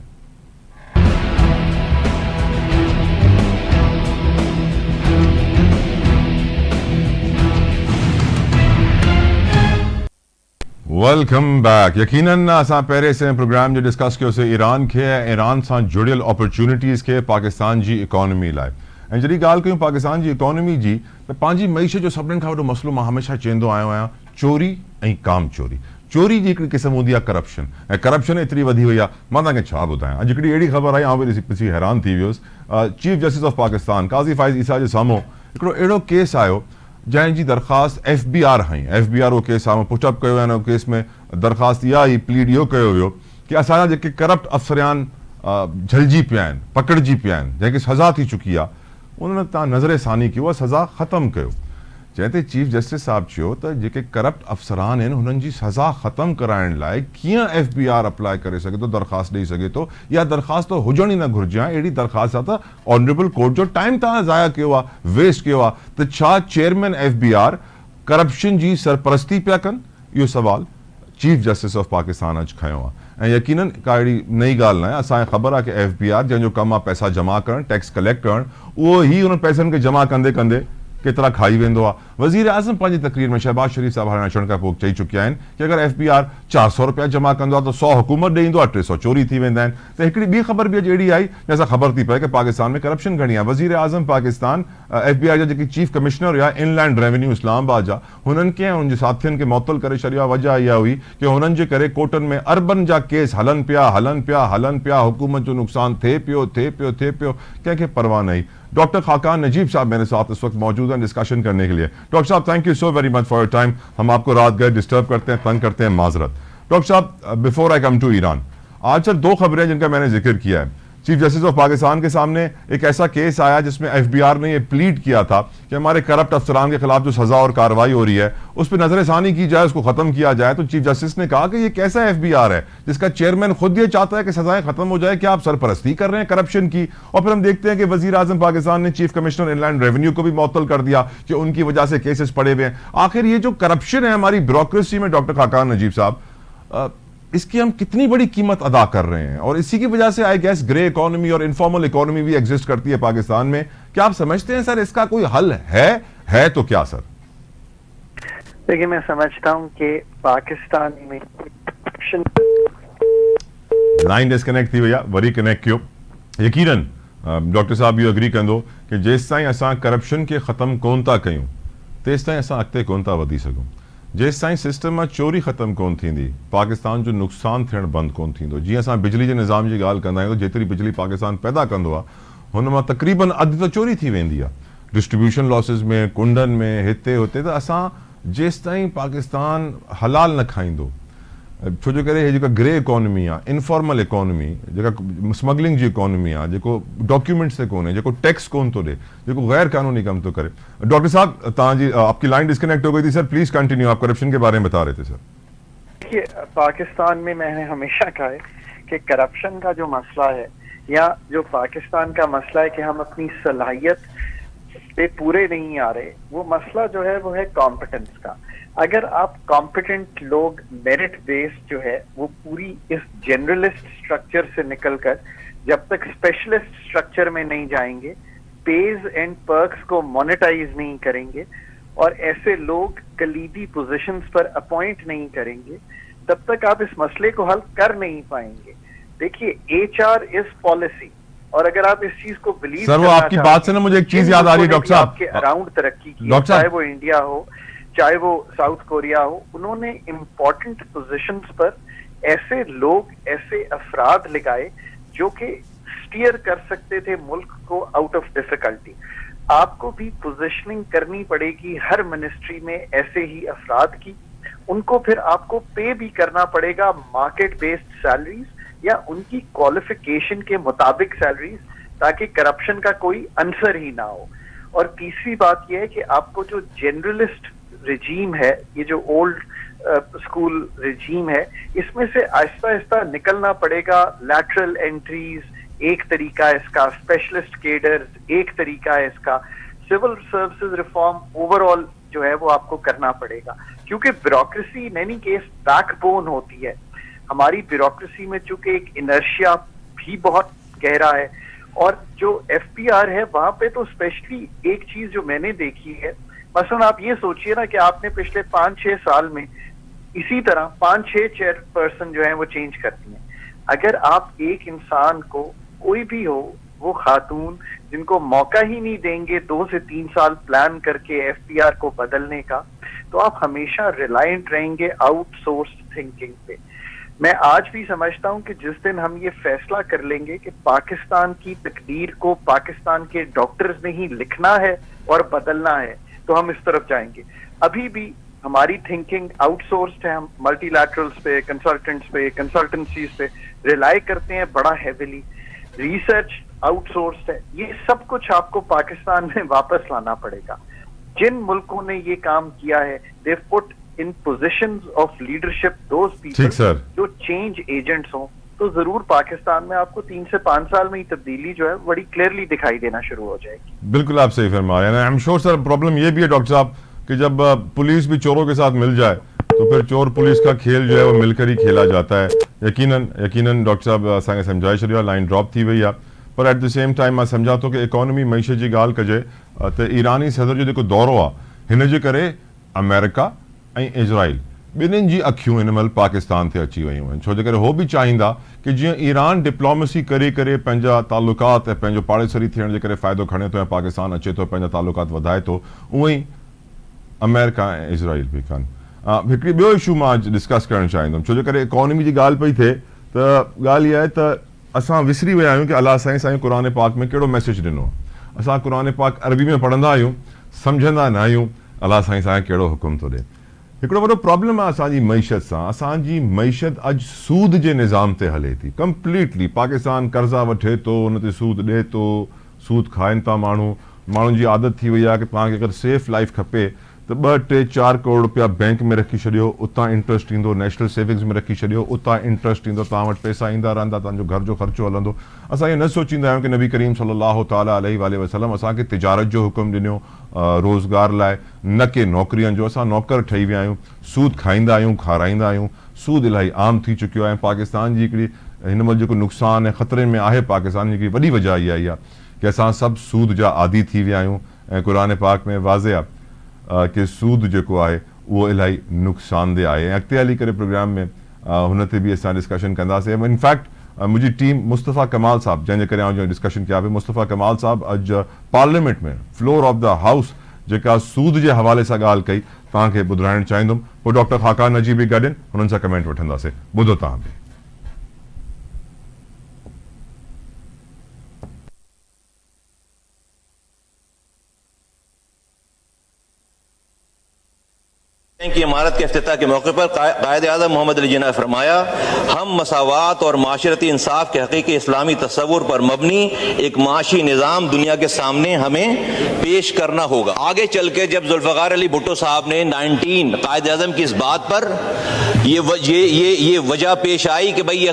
Welcome back. यकीनन असां पहिरें से प्रोग्राम जो डिस्कस कयोसीं ईरान खे ईरान सां जुड़ियल अपॉर्चुनिटीज़ खे पाकिस्तान जी इकोनॉमी लाइ. ऐं जॾहिं ॻाल्हि कयूं पाकिस्तान जी इकोनॉमी जी त पंहिंजी मईशत जो सभिनीनि खां वॾो मसइलो मां हमेशह चवंदो आयो आहियां चोरी ऐं काम चोरी. चोरी जी हिकिड़ी क़िस्म हूंदी आहे करप्शन, ऐं करप्शन एतिरी वधी वई आहे मां तव्हांखे छा ॿुधायां. अॼु हिकिड़ी अहिड़ी ख़बर आई, आउं बि ॾिसी हैरान थी वियुसि. Chief justice of Pakistan Qazi Faez ईसा जे साम्हूं हिकिड़ो अहिड़ो केस आयो जंहिंजी दरख़्वास्त FBI हई. FBI उहो केस साम्हूं पुटअप कयो आहे. केस में दरख़्वास्त इहा ई प्लीड इहो कयो वियो कि असांजा जेके करप्ट अफ़सरान झलिजी पिया आहिनि, पकड़िजी पिया आहिनि, जंहिंखे सज़ा थी चुकी आहे, उन्हनि तव्हां नज़र सानी कयो आहे, सज़ा ख़तमु कयो. जंहिं ते चीफ जस्टिस साहब चयो त जेके करप्ट अफ़सरान आहिनि हुननि जी सज़ा ख़तमु कराइण लाइ कीअं FBI अप्लाई करे सघे थो, दरख़्वास्त ॾेई सघे थो. इहा दरख़्वास्त त हुजण ई न घुरिजे आहे. अहिड़ी दरख़्वास्त आहे त ऑनरेबल कोर्ट जो टाइम तव्हां ज़ाया कयो आहे, वेस्ट कयो आहे. त छा चेयरमैन FBI करप्शन जी सरपरस्ती पिया कनि? इहो सुवालु चीफ जस्टिस ऑफ पाकिस्तान अॼु खयो आहे. ऐं यकीनन का अहिड़ी नई ॻाल्हि न आहे. असांखे ख़बर आहे कि FBI जंहिंजो कमु आहे पैसा जमा करणु, टैक्स कलेक्ट करणु, उहो ई उन्हनि पैसनि खे जमा कंदे कंदे केतिरा खाई वेंदो आहे. वज़ीर आज़म पंहिंजी तक़रीर में शहबाज शरीफ़ साहब हाणे अचण खां पोइ चई चुकिया आहिनि कि अगरि FBI 400 रुपया जमा कंदो आहे त 100 हुकूमत ॾे ईंदो आहे, 300 चोरी थी वेंदा आहिनि. त हिकिड़ी ॿी ख़बर बि अॼु अहिड़ी आई जंहिंसां ख़बर थी पए कि पाकिस्तान में करप्शन घणी आहे. वज़ीर आज़म पाकिस्तान FBI जा जेकी चीफ कमिश्नर हुआ इनलैंड रेवेन्यू इस्लामाबाद जा, हुननि खे ऐं हुनजे साथियुनि खे मुअत्तल करे छॾियो आहे. वजह इहा हुई कि हुननि जे करे कोर्टनि में अरबन जा केस हलनि पिया, हुकूमत जो नुक़सान थिए पियो, कंहिंखे परवाह नहीं. डॉक्टर खाकान नजीब साहब मेरे साथ इस वक्त मौजूद हैं डिस्कशन करने के लिए. डॉक्टर साहब thank you so very much for your time. हम आपको रात गए डिस्टर्ब करते हैं, तंग करते हैं, माजरत. डॉक्टर साहब before I come to Iran, आज सर 2 खबरें जिनका मैंने जिक्र किया है. चीफ जस्टिस ऑफ पाकिस्तान के सामने एक ऐसा केस आया जिसमें FBI ने ये प्लीड किया था कि हमारे करप्ट अफसरान के खिलाफ जो सज़ा और कार्रवाई हो रही है उस पर नजर षानी की जाए, उसको ख़त्म किया जाए. तो चीफ जस्टिस ने कहा कि ये कैसा FBI है जिसका चेयरमैन खुद ये चाहता है कि सज़ाएं ख़त्म हो जाए, क्या आप सरपरस्ती कर रहे हैं करप्शन की? और फिर हम देखते हैं कि वज़ीर आज़म पाकिस्तान ने चीफ कमिश्नर इनलैंड रेवेन्यू को भी मुअत्तल कर दिया कि उनकी वजह से केसेस पड़े हुए हैं. आखिर ये जो करप्शन है हमारी ब्यूरोक्रेसी में, डॉक्टर खाकान नजीब साहब, इसकी हम कितनी बड़ी कीमत अदा कर रहे हैं? और इसी की वजह से आई गेस ग्रे इकोनॉमी और इनफॉर्मल इकोनॉमी भी एग्जिस्ट करती है पाकिस्तान में. क्या आप समझते हैं सर इसका कोई हल है तो क्या सर? देखिए, मैं समझता हूं कि पाकिस्तान में लाइन डिस्कनेक्ट थी भैया, वरी कनेक्ट कयो. यकीनन डॉक्टर साहब इहो एग्री कंदो कि जेसि ताईं असां करप्शन खे ख़त्म कोन था कयूं तेसि ताईं असां अॻिते कोन था वधी सघूं. जेसि ताईं सिस्टम मां चोरी ख़त्म कोन थींदी पाकिस्तान जो नुक़सानु थियणु बंदि कोन थींदो. जीअं असां बिजली जे निज़ाम जी ॻाल्हि कंदा आहियूं त जेतिरी बिजली पाकिस्तान पैदा कंदो आहे हुन मां तक़रीबन अधु त चोरी थी वेंदी आहे, डिस्ट्रीब्यूशन लॉसिस में, कुंडनि में, हिते हुते. त असां जेसि ताईं पाकिस्तान हलाल न खाईंदो, छो जो करे जेका ग्रे इकोनॉमी आहे, इनफॉर्मल इकोनॉमी, जेका स्मगलिंग जी इकोनॉमी आहे, जेको डॉक्यूमेंट्स ते कोन्हे, जेको टैक्स कोन थो ॾे, जेको गैर कानूनी कम तो करे। डॉक्टर साहब तव्हांजी आपकी लाइन डिस्कनेक्ट हो गई थी सर, प्लीज कंटिन्यू, आप करप्शन के बारे में बता रहे थे सर। देखिए, पाकिस्तान में मैंने हमेशा कहा है कि करप्शन का जो मसला है या जो पाकिस्तान का मसला है कि हम अपनी सलाहियत पे पूरे नहीं आ रहे, वो मसला जो है वो है कॉम्पिटेंस का। अगर आप कॉम्पिटेंट लोग मेरिट बेस्ड जो है वो पूरी इस जनरलिस्ट स्ट्रक्चर से निकलकर जब तक स्पेशलिस्ट स्ट्रक्चर में नहीं जाएंगे, पेज एंड पर्क्स को मोनेटाइज नहीं करेंगे और ऐसे लोग कलीदी पोजीशंस पर अपॉइंट नहीं करेंगे, तब तक आप इस मसले को हल कर नहीं पाएंगे। देखिए, HR इज पॉलिसी, और अगर आप इस चीज को बिलीव सर, वो आपकी बात से ना मुझे एक चीज याद आ रही है डॉक्टर साहब, आपके अराउंड तरक्की की, डॉक्टर चाहे वो इंडिया हो चाहे वो साउथ कोरिया हो, उन्होंने इम्पोर्टेंट पोजीशंस पर ऐसे लोग, ऐसे अफराद लगाए जो कि स्टीयर कर सकते थे मुल्क को आउट ऑफ डिफिकल्टी। आपको भी पोजीशनिंग करनी पड़ेगी हर मिनिस्ट्री में ऐसे ही अफराद की, उनको फिर आपको पे भी करना पड़ेगा मार्केट बेस्ड सैलरीज या उनकी क्वालिफिकेशन के मुताबिक सैलरीज, ताकि करप्शन का कोई आंसर ही ना हो। और तीसरी बात यह है कि आपको जो जनरलिस्ट रिजीम है, ये जो ओल्ड स्कूल रिजीम है, इसमें से आहिस्ता आहिस्ता निकलना पड़ेगा। लैटरल एंट्रीज एक तरीका है इसका, स्पेशलिस्ट केडर्स एक तरीका है इसका, सिविल सर्विसेज रिफॉर्म ओवरऑल जो है वो आपको करना पड़ेगा, क्योंकि bureaucracy in any case backbone होती है। हमारी ब्यूरोक्रेसी में चूंकि एक इनर्शिया भी बहुत गहरा है, और जो FPR है वहां पे तो स्पेशली एक चीज जो मैंने देखी है, मसलन आप ये सोचिए ना कि आपने पिछले 5-6 साल में इसी तरह 5-6 चेयरपर्सन जो है वो चेंज करती हैं। अगर आप एक इंसान को, कोई भी हो, वो खातून, जिनको मौका ही नहीं देंगे 2 से 3 साल प्लान करके FPR को बदलने का, तो आप हमेशा रिलायंट रहेंगे आउटसोर्स थिंकिंग पे। मैं आज भी समझता हूं कि जिस दिन हम ये फैसला कर लेंगे कि पाकिस्तान की तकदीर को पाकिस्तान के डॉक्टर्स ने ही लिखना है और बदलना है, तो हम इस तरफ जाएंगे। अभी भी हमारी थिंकिंग आउटसोर्स्ड है, हम मल्टीलैटरल्स पे, कंसल्टेंट्स पे, कंसल्टेंसीज पे रिलाई करते हैं बड़ा हेविली, रिसर्च आउटसोर्स्ड है। ये सब कुछ आपको पाकिस्तान में वापस लाना पड़ेगा। जिन मुल्कों ने ये काम किया है, they put in positions of leadership those people जो चेंज एजेंट्स हों, तो जरूर पाकिस्तान में आपको 3 से 5 साल में ही तब्दीली जो है बड़ी क्लियरली दिखाई देना शुरू हो जाएगी। बिल्कुल आप सही फरमा रहे हैं। I am sure sir, problem ये भी है डॉक्टर साहब कि जब पुलिस भी चोरों के साथ मिल जाए तो फिर चोर पुलिस का खेल जो है वो मिलकर ही खेला जाता है। यकीनन डॉक्टर साहब असांखे सम्झाए छॾियो, लाइन ड्रॉप थी वई आहे, पर एट द सेम टाइम मां सम्झां थो कि इकोनॉमी मईशत जी ॻाल्हि कजे त ईरानी सदर जो जेको दौरो आहे हिन जे करे अमेरिका ऐं इज़राइल ॿिन्हिनि जी अखियूं हिन महिल पाकिस्तान ते अची वियूं आहिनि, छो जे करे हो बि चाहींदा कि जीअं ईरान डिप्लोमेसी करे करे पंहिंजा तालुकात ऐं पंहिंजो पाड़ेसरी थियण जे करे फ़ाइदो खणे थो ऐं पाकिस्तान अचे थो, पंहिंजा तालुकात वधाए थो, उअं ई अमेरिका ऐं इज़राइल बि कनि। हिकिड़ी ॿियो इशू मां डिस्कस करणु चाहींदुमि, छो जे करे इकोनॉमी जी ॻाल्हि पई थिए त ॻाल्हि इहा आहे त असां विसरी विया आहियूं कि अलाह साईं क़ुरान पाक में कहिड़ो मैसेज ॾिनो आहे। असां क़ुरान पाक अरबी में पढ़ंदा आहियूं, सम्झंदा न आहियूं अलाह साईं कहिड़ो हुकुम थो ॾे। हिकिड़ो वॾो प्रॉब्लम आहे असांजी मईशत सां, असांजी मईशत अॼु सूद जे निज़ाम ते हले थी कंप्लीटली। पाकिस्तान कर्ज़ा वठे थो, उन ते सूद ॾिए थो, सूद खाइनि था माण्हू, माण्हुनि जी आदत थी वई आहे कि तव्हांखे अगरि सेफ लाइफ खपे त 2-3-4 करोड़ रुपया बैंक में रखी छॾियो, उतां इंट्रस्ट ईंदो, नेशनल सेविंग्स में रखी छॾियो, उतां इंट्रस्ट ईंदो, तव्हां वटि पैसा ईंदा रहंदा, तव्हांजो घर जो ख़र्चो हलंदो। असां इहो न सोचींदा आहियूं कि नबी करीम सल्लल्लाहु तआला अलैहि वसल्लम असांखे तिजारत जो हुकुम ॾिनो रोज़गार लाइ, न कि नौकरियुनि जो। असां नौकर ठही विया आहियूं, सूद खाईंदा आहियूं, खाराईंदा आहियूं, सूद इलाही आम थी चुकियो आहे। पाकिस्तान जी हिकिड़ी हिन महिल जेको नुक़सानु ऐं ख़तरे में आहे पाकिस्तान जी हिकिड़ी वॾी वजह इहा ई आहे कि असां सभु सूद जा आदी थी विया आहियूं, ऐं क़ुरान पाक में वाज़े आहे कि सूद जेको आहे उहो इलाही नुक़सानदेह आहे। ऐं अॻिते हली करे प्रोग्राम में हुन ते बि असां डिस्कशन कंदासीं। इनफैक्ट मुंहिंजी टीम मुस्तफ़ा कमाल साहब, जंहिंजे करे आउं डिस्कशन कया पई, मुस्तफ़ा कमाल साहब अॼु पार्लियामेंट में फ्लोर ऑफ द हाउस जेका सूद जे हवाले सां ॻाल्हि कई तव्हांखे ॿुधाइणु चाहींदुमि। पोइ डॉक्टर ख़ाकान नजी बि गॾु हुननि सां कमेंट वठंदासीं, ॿुधो तव्हां बि। की इमारत عمارت کے افتتاح کے موقع پر قائد اعظم محمد علی جناح نے فرمایا ہم مساوات اور معاشرتی انصاف کے حقیقی اسلامی تصور پر مبنی ایک معاشی نظام دنیا کے سامنے ہمیں پیش کرنا ہوگا. آگے چل کے جب ذوالفقار علی بھٹو صاحب نے 19 قائد اعظم کی اس بات پر یہ وجہ پیش آئی کہ بھئی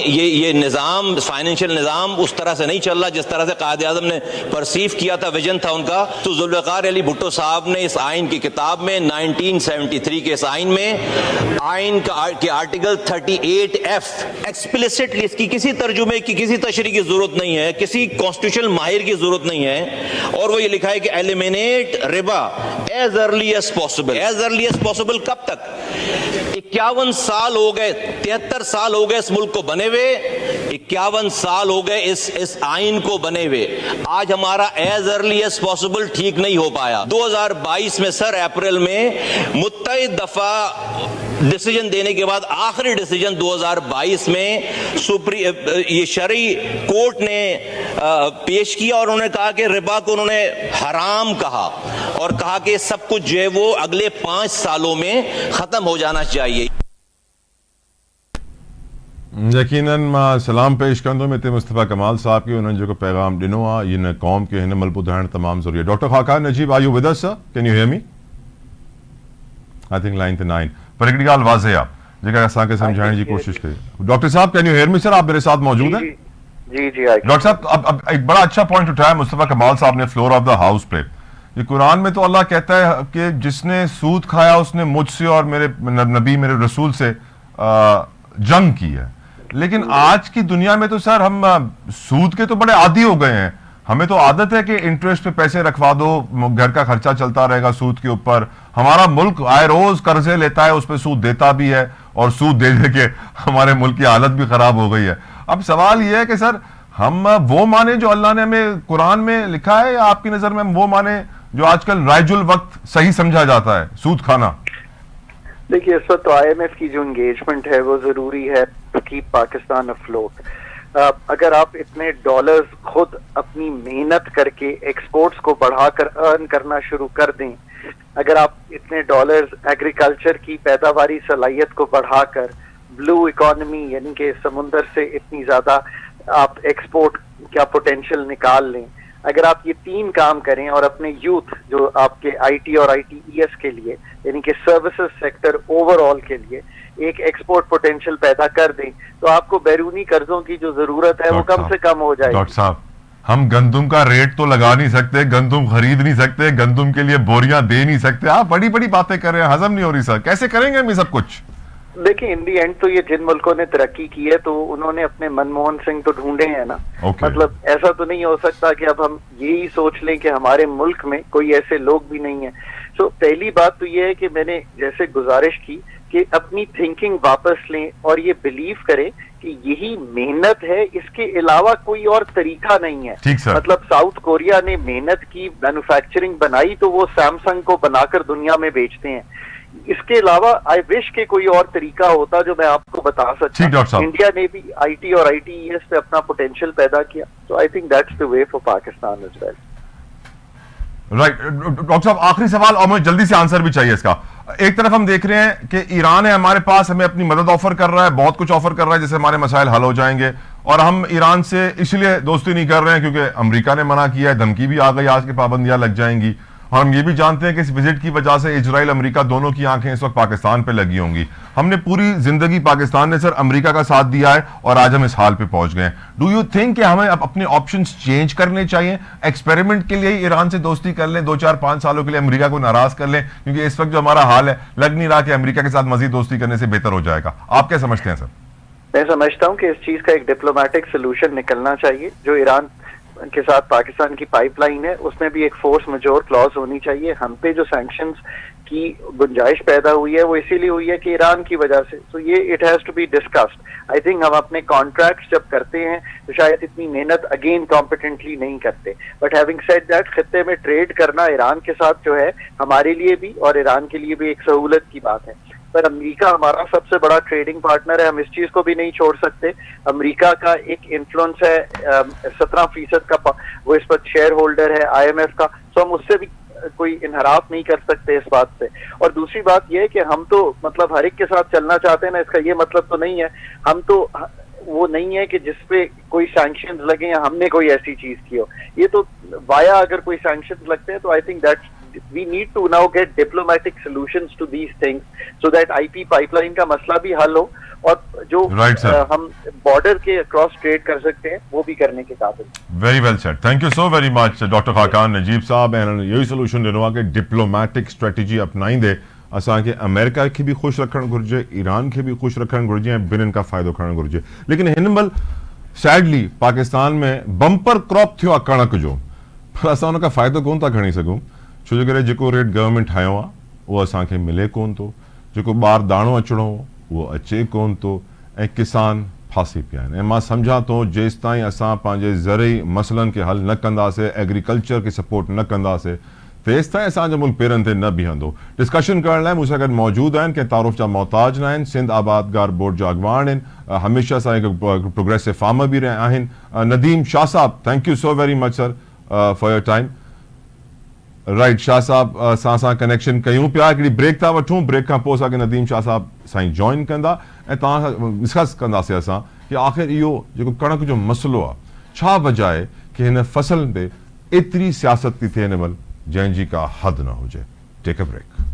یہ نظام فائنینشیل نظام اس طرح سے نہیں چل رہا جس طرح سے قائد اعظم نے پرسیو کیا تھا, ویژن تھا ان کا, تو ذوالفقار علی بھٹو صاحب نے اس آئین کی کتاب میں 1973 کے اس آئین میں آئین کے آرٹیکل 38F ایکسپلیسٹلی اس کی کسی ترجمے کی کسی تشریح کی ضرورت نہیں ہے, کسی کانسٹیٹیوشنل ماہر کی ضرورت نہیں ہے, اور وہ یہ لکھا ہے کہ ایلیمینیٹ ربا as early as possible. As early as possible کب تک؟ 51 سال ہو گئے, 73 سال ہو گئے اس ملک کو بنے ہوئے, 51 سال ہو گئے اس آئین کو بنے ہوئے. آج ہمارا ایز ارلی ایز پاسبل ٹھیک نہیں ہو پایا. 2022 میں سر اپریل میں متعدد دفعہ ڈیسیجن دینے کے بعد آخری ڈیسیجن 2022 میں یہ شرعی کورٹ نے پیش کیا اور انہوں نے کہا کہ ربا کو انہوں نے حرام کہا اور کہا کہ سب کچھ جو ہے وہ اگلے 5 سالوں میں ختم ہو جانا چاہیے. یقیناً سلام پیش کندوں میں مصطفیٰ کمال صاحب کی انہوں نے جو پیغام ڈنو یہ قوم کے ہن ملبو دہن تمام ضروری ہے. Doctor Khaqan Najeeb are you with us sir? Can you hear me? I think line تے 9 پر ایک گال واضح آپ جگہ اساں کے سمجھانے کی کوشش کریں. ڈاکٹر صاحب کین یو ہیئر می سر؟ آپ میرے ساتھ موجود ہیں؟ جی ڈاکٹر صاحب اب ایک بڑا اچھا پوائنٹ اٹھایا مصطفیٰ کمال صاحب نے فلور آف دا ہاؤس پہ. یہ قرآن میں تو اللہ کہتا ہے کہ جس نے سود کھایا اس نے مجھ سے اور میرے نبی میرے رسول سے جنگ کی ہے. لیکن آج کی دنیا میں تو سر ہم سود کے تو بڑے عادی ہو گئے ہیں. ہمیں تو عادت ہے کہ انٹرسٹ پہ پیسے رکھوا دو, گھر کا خرچہ چلتا رہے گا سود کے اوپر. ہمارا ملک آئے روز قرضے لیتا ہے, اس پہ سود دیتا بھی ہے, اور سود دے دے کے ہمارے ملک کی حالت بھی خراب ہو گئی ہے. اب سوال یہ ہے کہ سر ہم وہ مانے جو اللہ نے ہمیں قرآن میں لکھا ہے, یا آپ کی نظر میں ہم وہ مانے جو آج کل رائج الوقت صحیح سمجھا جاتا ہے, سود کھانا؟ دیکھیے اس وقت تو IMF کی جو انگیجمنٹ ہے وہ ضروری ہے ٹو کیپ پاکستان افلوٹ. اگر آپ اتنے ڈالرز خود اپنی محنت کر کے ایکسپورٹس کو بڑھا کر ارن کرنا شروع کر دیں, اگر آپ اتنے ڈالرز ایگریکلچر کی پیداواری صلاحیت کو بڑھا کر بلو اکانومی یعنی کہ سمندر سے اتنی زیادہ آپ ایکسپورٹ کا پوٹینشیل نکال لیں, اگر آپ یہ 3 کام کریں اور اپنے یوتھ جو آپ کے IT اور ITES کے لیے یعنی کہ سروسز سیکٹر اوور آل کے لیے ایک ایکسپورٹ پوٹینشیل پیدا کر دیں, تو آپ کو بیرونی قرضوں کی جو ضرورت ہے وہ کم سے کم ہو جائے. ڈاکٹر صاحب ہم گندم کا ریٹ تو لگا نہیں سکتے, گندم خرید نہیں سکتے, گندم کے لیے بوریاں دے نہیں سکتے, آپ بڑی بڑی باتیں کر رہے ہیں, ہضم نہیں ہو رہی سر. کیسے کریں گے ہم یہ سب کچھ؟ دیکھیں ان دی اینڈ تو یہ جن ملکوں نے ترقی کی ہے تو انہوں نے اپنے منموہن سنگھ تو ڈھونڈے ہیں نا. مطلب ایسا تو نہیں ہو سکتا کہ اب ہم یہی سوچ لیں کہ ہمارے ملک میں کوئی ایسے لوگ بھی نہیں ہیں. تو پہلی بات تو یہ ہے کہ میں نے جیسے گزارش کی کہ اپنی تھنکنگ واپس لیں اور یہ بلیو کریں کہ یہی محنت ہے, اس کے علاوہ کوئی اور طریقہ نہیں ہے. مطلب ساؤتھ کوریا نے محنت کی, مینوفیکچرنگ بنائی تو وہ سیمسنگ کو بنا کر دنیا میں بیچتے ہیں. اس کے علاوہ آئی وش کہ کوئی اور طریقہ ہوتا جو میں آپ کو بتا سکتا. انڈیا نے بھی IT اور ITES پہ اپنا پوٹینشیل پیدا کیا, تو I think that's the way for Pakistan as well. Right doctor صاحب آخری سوال, اور مجھے جلدی سے آنسر بھی چاہیے اس کا. ایک طرف ہم دیکھ رہے ہیں کہ ایران ہے ہمارے پاس, ہمیں اپنی مدد آفر کر رہا ہے, بہت کچھ آفر کر رہا ہے جس سے ہمارے مسائل حل ہو جائیں گے, اور ہم ایران سے اس لیے دوستی نہیں کر رہے ہیں کیونکہ امریکہ نے منع کیا ہے, دھمکی بھی آ گئی, آج کی پابندیاں لگ جائیں گی. اور ہم یہ بھی جانتے ہیں کہ اس وزٹ کی وجہ سے اسرائیل امریکہ دونوں کی آنکھیں اس وقت پاکستان پہ لگی ہوں گی. ہم نے پوری زندگی پاکستان نے سر امریکہ کا ساتھ دیا ہے اور آج ہم اس حال پہ پہنچ گئے ہیں. ڈو یو تھنک کہ ہمیں اب اپنے آپشنز چینج کرنے چاہیے, ایکسپیریمنٹ کے لیے ایران سے دوستی کر لیں, 2-4-5 سالوں کے لیے امریکہ کو ناراض کر لیں, کیونکہ اس وقت جو ہمارا حال ہے لگ نہیں رہا کہ امریکہ کے ساتھ مزید دوستی کرنے سے بہتر ہو جائے گا. آپ کیا سمجھتے ہیں سر؟ میں سمجھتا ہوں کہ اس چیز کا ایک ڈپلومیٹک سولوشن نکلنا چاہیے. جو ایران کے ساتھ پاکستان کی پائپ لائن ہے اس میں بھی ایک فورس میجور کلاز ہونی چاہیے. ہم پہ جو سینکشنز کی گنجائش پیدا ہوئی ہے وہ اسی لیے ہوئی ہے کہ ایران کی وجہ سے. تو یہ it has to be discussed. I think ہم اپنے کانٹریکٹس جب کرتے ہیں تو شاید اتنی محنت اگین کمپیٹنٹلی نہیں کرتے. بٹ ہیونگ سیڈ دیٹ خطے میں ٹریڈ کرنا ایران کے ساتھ جو ہے ہمارے لیے بھی اور ایران کے لیے بھی ایک سہولت کی بات ہے. پر امریکہ ہمارا سب سے بڑا ٹریڈنگ پارٹنر ہے, ہم اس چیز کو بھی نہیں چھوڑ سکتے. امریکہ کا ایک انفلوئنس ہے 17% کا, وہ اس پر شیئر ہولڈر ہے IMF کا, تو ہم اس سے بھی کوئی انحراف نہیں کر سکتے اس بات سے. اور دوسری بات یہ ہے کہ ہم تو مطلب ہر ایک کے ساتھ چلنا چاہتے ہیں نا, اس کا یہ مطلب تو نہیں ہے, ہم تو وہ نہیں ہے کہ جس پہ کوئی سینکشنز لگیں یا ہم نے کوئی ایسی چیز کی ہو. یہ تو وایا اگر کوئی سینکشنز لگتے ہیں تو I think that we need to now get diplomatic solutions to these things so that IP pipeline کا مسئلہ بھی حل ہو, اور جو ہم بارڈر کے اکراس ٹریڈ کر سکتے ہیں وہ بھی کرنے کے قابل. Very well said, thank you so very much doctor Khaqan Najeeb صاحب. یہی سولوشن ॾिनो आहे کہ ڈپلومیٹک اسٹریٹجی अपनाईंदे असांखे अमेरिका खे बि ख़ुशि रखणु घुरिजे, ईरान खे बि ख़ुशि रखणु घुरिजे ऐं ॿिन्हिनि खां फ़ाइदो खणणु घुरिजे. लेकिन हिन महिल सैडली पाकिस्तान में बम्पर क्रॉप थियो आहे कणक जो, पर असां हुन खां फ़ाइदो कोन था खणी सघूं, छो जे करे जेको रेट गवर्नमेंट ठाहियो आहे उहो असांखे मिले कोन थो, जेको ॿाहिरि दाणो अचिणो हो उहो अचे कोन थो, ऐं किसान फासी पिया आहिनि. ऐं मां सम्झां थो जेसि ताईं असां पंहिंजे ज़रई मसइलनि खे हल न कंदासीं, एग्रीकल्चर खे सपोर्ट न कंदासीं, तेसि ताईं असांजो मुल्क पेरनि ते न बीहंदो. डिस्कशन करण लाइ मूंसां गॾु मौजूदु आहिनि, कंहिं तारुफ़ जा मोहताज न आहिनि, सिंध आबादगार बोर्ड जा अॻवान आहिनि, हमेशह सां हिकु प्रोग्रेसिव फार्मर बि रहिया आहिनि. नदीम शाह साहब, thank you so very much sir for your time. Right, Shah साहब सां कनेक्शन कयूं पिया, हिकिड़ी ब्रेक था वठूं, ब्रेक खां पोइ असांखे नदीम शाह साहब साईं जॉइन कंदा ऐं तव्हां सां डिस्कस कंदासीं असां कि आख़िर इहो जेको कणक जो मसइलो आहे, छा वजह आहे कि हिन फसल ते एतिरी सियासत थी थिए हिन महिल जंहिंजी का हद न हुजे. Take a break.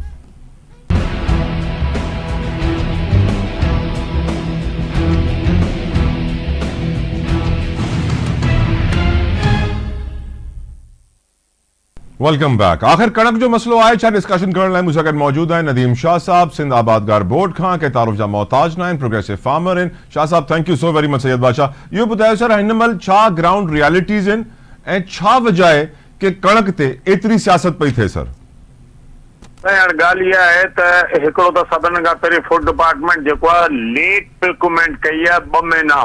Welcome back. आखिर कणक जो मसलो आहे छा, डिस्कशन करण लाइ मूंसां गॾु मौजूदु आहिनि नदीम शाह साहब, सिंध आबादगार बोर्ड खां, कंहिं तारुफ़ जा मोहताज न आहिनि, प्रोग्रेसिव फार्मर आहिनि. शाह साहब thank you so very much. Syed बादशाह, इहो ॿुधायो सर, हिन महिल छा ग्राउंड रियलिटीज़ आहिनि ऐं छा वजह आहे कि कणक ते एतिरी सियासत पई थिए सर? ॻाल्हि इहा आहे त हिकिड़ो त सभिनि खां पहिरीं फूड डिपार्टमेंट जेको आहे लेट प्रिक्रूमेंट कई आहे, 2 महीना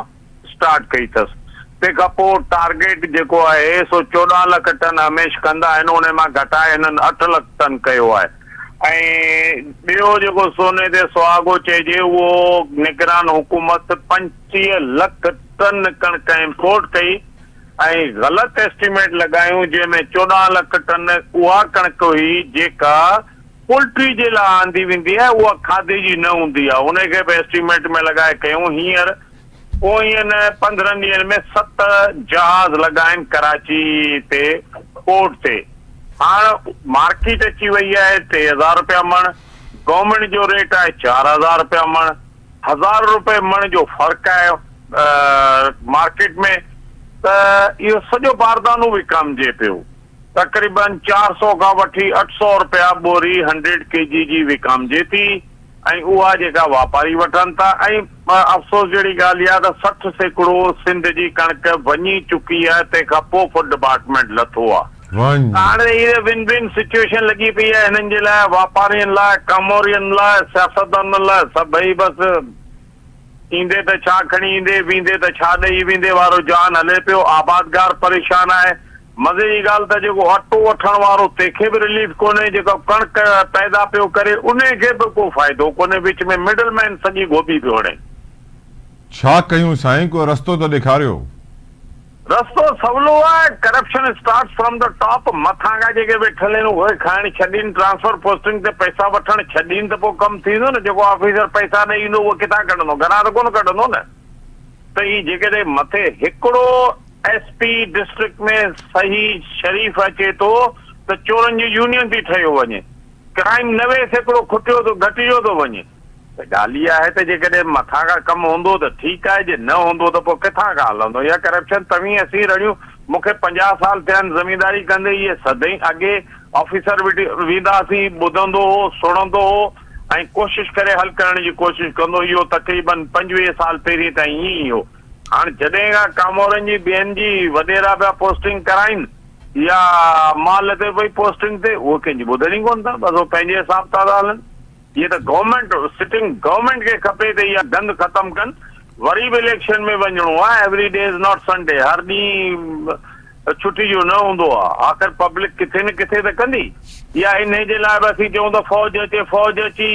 स्टार्ट कई अथसि. तंहिंखां पोइ टारगेट जेको आहे सो 14 लख टन हमेशह कंदा आहिनि, उन मां घटाए हिननि 8 लख टन कयो आहे. ऐं ॿियो जेको सोने ते सुहागो चइजे, उहो निगरान हुकूमत 25 लख टन कणक इम्पोर्ट कई ऐं ग़लति एस्टिमेट लॻायूं, जंहिंमें 14 लख टन उहा कणक हुई जेका पोल्ट्री जे लाइ आंदी वेंदी आहे, उहा खाधे जी न हूंदी आहे, उनखे बि एस्टिमेट में लॻाए कयूं. हींअर पोइ 15 ॾींहंनि में 7 जहाज लॻा आहिनि कराची ते पोर्ट ते. हाणे मार्केट अची वई आहे 3000 रुपया मण, गवर्नमेंट जो रेट आहे 4000 रुपया मण, 1000 रुपए मण जो फ़र्क़ु आहे मार्केट में. त इहो सॼो बारदानो विकामजे पियो, तक़रीबन 400 खां वठी 800 रुपया बोरी 100 kg जी विकामजे थी, ऐं उहा जेका वापारी वठनि था. ऐं अफ़सोस जहिड़ी ॻाल्हि इहा त 60 सैकड़ो सिंध जी कणक वञी चुकी आहे, तंहिंखां पोइ फूड डिपार्टमेंट लथो आहे. हाणे इहे विन विन सिचुएशन लॻी पई आहे हिननि जे लाइ, वापारियुनि लाइ, कमोरियुनि लाइ, सियासतदाननि लाइ. सभई बसि ईंदे त छा खणी ईंदे, वेंदे त छा ॾेई वेंदे वारो जान हले पियो. आबादगार परेशान आहे. मज़े जी ॻाल्हि त जेको अटो वठण वारो तंहिंखे बि रिलीफ कोन्हे, जेको कणक पैदा पियो करे उनखे बि को फ़ाइदो कोन्हे, विच में मिडल मैन सॼी गोभी पियो हणे. छा कयूं साईं, को रस्तो त ॾेखारियो. रस्तो सवलो आहे. Corruption start from the top. मथां खां जेके वेठल आहिनि उहे खणण छॾीनि, ट्रांसफर पोस्टिंग ते पैसा वठण छॾीनि, त पोइ कमु थींदो न. जेको ऑफिसर पैसा ॾेई ईंदो उहो किथां कढंदो, घरां त कोन कढंदो न. त ही जेकॾहिं मथे हिकिड़ो SP डिस्ट्रिक्ट में सही शरीफ़ अचे थो त चोरनि जी यूनियन थी ठहियो वञे, क्राइम 90 सैकड़ो खुटियो थो, घटियो थो वञे. त ॻाल्हि इहा आहे त जेकॾहिं मथां खां कमु हूंदो त ठीकु आहे, जे न हूंदो त पोइ किथां खां हलंदो. इहा करप्शन तव्हीं असीं रहियूं. मूंखे 50 साल थिया आहिनि ज़मींदारी कंदे. इहे सदाईं अॻे ऑफिसर वेंदासीं, ॿुधंदो हो, सुणंदो हो ऐं कोशिशि करे हल करण जी कोशिशि कंदो. इहो तक़रीबन 25 साल पहिरीं ताईं ईअं ई हो. हाणे जॾहिं खां कामोरनि जी ॿियनि जी वॾेरा पिया पोस्टिंग कराइनि या माल ते भई पोस्टिंग ते, उहो कंहिंजी ॿुधण ई कोन था. बसि पंहिंजे हिसाब सां था हलनि. ये त गवर्नमेंट सिटिंग गवर्नमेंट खे खपे त इहा गंद ख़तम कनि. वरी बि इलेक्शन में वञिणो आहे. Every day is not Sunday. हर ॾींहुं छुट्टी जो न हूंदो आहे. आख़िर पब्लिक किथे न किथे त कंदी. या इन जे लाइ बि असीं चऊं त फौज अचे, फौज अची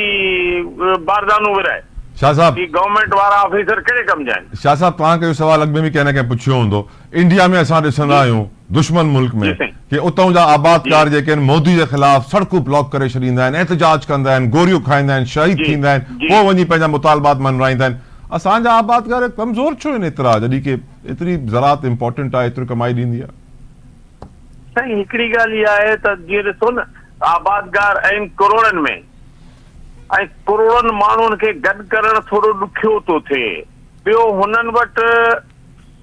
बारदानो विराए. शाह साहब, गवर्नमेंट वारा ऑफिसर कहिड़े कम जा आहिनि? शाह साहब, तव्हांखे इहो सवाल अॻु में बि कंहिं न कंहिं पुछियो हूंदो. इंडिया में असां ॾिसंदा आहियूं दुश्मन मुल्क में जी साईं। कि उतां जा आबादकार जेके आहिनि मोदी जे ख़िलाफ़ सड़कूं ब्लॉक करे छॾींदा आहिनि, एहतजाज कंदा आहिनि, गोरियूं खाईंदा आहिनि, शहीद जी, थींदा आहिनि, जी। पोइ वञी पंहिंजा मुतालबात मनराईंदा आहिनि। असांजा आबादकार कमज़ोर छो आहिनि एतिरा, जॾहिं की एतिरी ज़रात इंपॉर्टेंट आहे, एतिरी कमाई ॾींदी आहे? साईं हिकिड़ी ॻाल्हि इहा आहे त जीअं ॾिसो न, आबादगार आहिनि करोड़नि में, ऐं करोड़नि माण्हुनि खे गॾु करणु थोरो ॾुखियो थो थिए। ॿियो हुननि वटि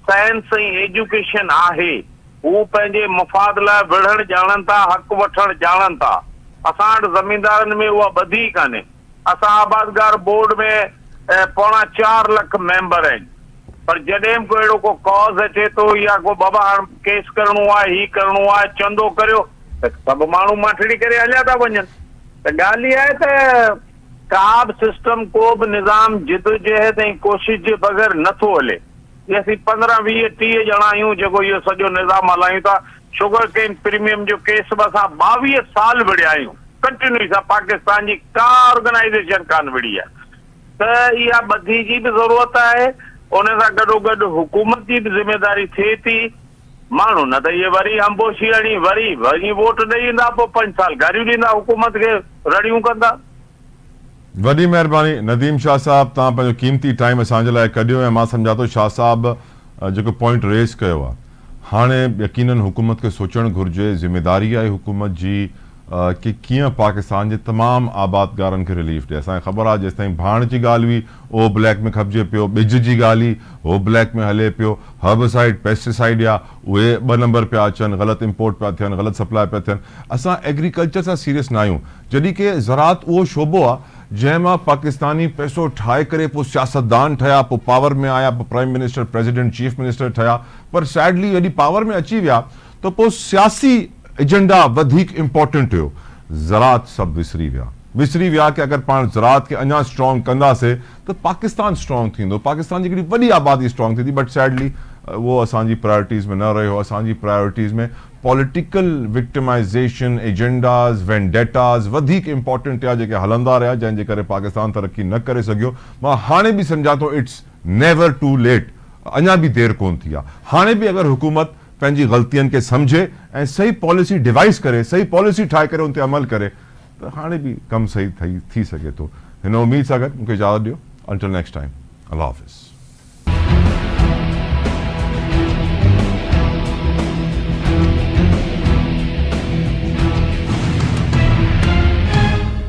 साइंस ऐं एजुकेशन आहे, हू पंहिंजे मफ़ाद लाइ विढ़णु ॼाणनि था, हक़ वठणु ॼाणनि था। असां वटि ज़मींदारनि में उहा ॿधी कान्हे। असां आबादगार बोर्ड में 4.25 लाख मेंबर आहिनि, पर जॾहिं बि कोई अहिड़ो को कॉज़ अचे थो या को बाबा हाणे केस करणो आहे, ही करणो आहे, चंदो करियो, त सभु माण्हू माठड़ी करे हलिया था वञनि। त ॻाल्हि इहा आहे त का बि सिस्टम, को बि निज़ाम जिदोजहद ऐं कोशिश जे बग़ैर नथो हले। ये असीं 15, 20, 30 ॼणा आहियूं जेको इहो सॼो निज़ाम हलायूं था। शुगर केन प्रीमियम जो केस बि असां 22 साल विड़िया आहियूं कंटिन्यूस। पाकिस्तान जी का ऑर्गेनाइजेशन कान विड़ी आहे। त इहा ॿधी जी बि ज़रूरत आहे, उन सां गॾोगॾु हुकूमत जी बि ज़िम्मेदारी थिए थी। माण्हू न त इहे वरी अंबोशी हणी वरी वरी वोट ॾेई ईंदा, पोइ 5 साल गारियूं ॾींदा, हुकूमत खे रड़ियूं कंदा। वॾी महिरबानी नदीम शाह साहब, तव्हां पंहिंजो कीमती टाइम असांजे लाइ कढियो। ऐं मां सम्झा थो शाह साहब जेको पॉइंट रेज़ कयो आहे, हाणे यकीनन हुकूमत खे सोचणु घुरिजे, ज़िम्मेदारी आहे हुकूमत जी कि कीअं पाकिस्तान जे तमामु आबादगारनि खे रिलीफ ॾिए। असांखे ख़बर आहे जेसिताईं भाण जी ॻाल्हि हुई उहो ब्लैक में खपिजे पियो, ॿिज जी ॻाल्हि हुई उहो ब्लैक में हले पियो, हर्बसाइड पेस्टिसाइड या उहे 2 नंबर पिया अचनि, ग़लति इम्पोर्ट पिया थियनि, ग़लति सप्लाई पिया थियनि। असां एग्रीकल्चर सां सीरियस न आहियूं, जॾहिं की ज़रात उहो शोबो आहे जंहिं मां पाकिस्तानी पैसो ठाहे करे पोइ सियासतदान ठहिया, पोइ पावर में आया, पोइ prime minister, president, chief minister ठहिया। पर सैडली जॾहिं पावर में अची विया त पोइ सियासी एजेंडा वधीक इंपॉर्टेंट हुयो, ज़रात सभु विसरी विया कि अगरि पाण ज़रात खे अञा स्ट्रॉन्ग कंदासीं त पाकिस्तान स्ट्रॉन्ग थींदो, पाकिस्तान जी हिकिड़ी वॾी आबादी स्ट्रॉन्ग थींदी। बट सैडली वो असांजी प्रायोरिटीज़ में न रहियो। असांजी प्रायोरिटीज़ में पॉलिटिकल विक्टिमाइज़ेशन, एजेंडाज़, वेंडेटाज़ वधीक इंपॉर्टेंट हुआ, जेके हलंदा रहिया, जंहिंजे करे पाकिस्तान तरक़ी न करे सघियो। मां हाणे बि सम्झा थो इट्स नेवर टू लेट, अञा बि देरि कोन थी आहे। हाणे बि अगरि हुकूमत पंहिंजी ग़लतियुनि खे सम्झे ऐं सही पॉलिसी डिवाइस करे, सही पॉलिसी ठाहे करे उन ते अमल करे, त हाणे बि कमु सही थी सघे थो। हिन उम्मीद सां गॾु मूंखे इजाज़त ॾियो। अंटिल नेक्स्ट टाइम, अल्लाह हाफ़िज़।